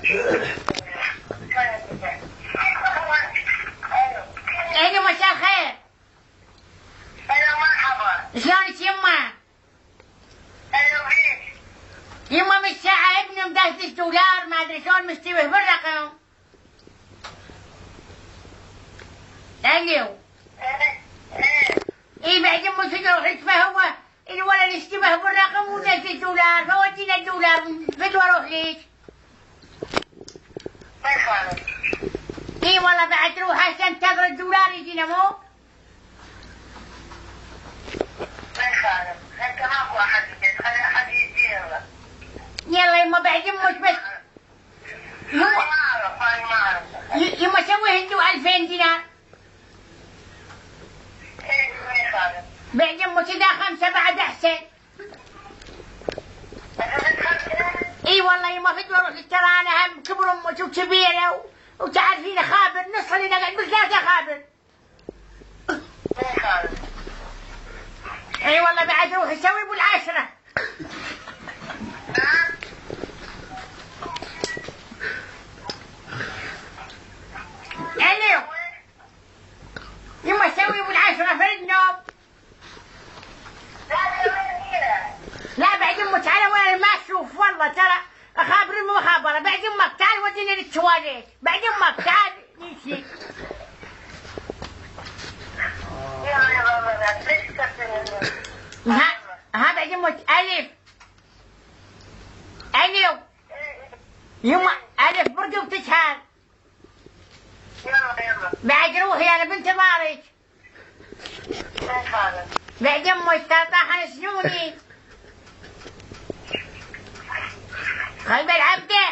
ايوه مساء الخير. ايوه مرحبا. شلونك يما؟ ايوه فيك. يما من ساعة ابني مدهش دولار ما ادري شلون مستويه بالرقم. ايوه. اي بعد امك تروح فهو الولد اشتبه بالرقم ودهش الدولار فودينا الدولار بدو اروح ليش؟ ما يخالف. اي والله بعد تروح هسه انتظر الدولار يجينا مو؟ ما يخالف. انت ماكو احد في البيت، خلي احد يجي يلا. يلا يما بعد امك بس. ما اعرف ما اعرف. يما سوي هندو 2000 دينار. ايه ما يخالف. بعد امك اذا 5 بعد احسن. اي والله يما فدوى اروح ترى انا هم كبر امك وكبيره وتعرفين خابر نص اللي نقعد بالثلاثه خابر. ما يخالف. اي والله بعد روح اسوي ب10. الو يما اسوي ب10 فرد نوم. لا بعد امك تعال وين ما اشوف والله ترى اخابر المخابره. بعد امك تعال وديني للتواليت. بعد امك تعال نمشي. ها بعد امك الف. الو يما الف برقي وتشهر. يلا بعد روحي انا بانتظارك. ما يخالف. بعد امك طاحن سنوني. خيب العبده.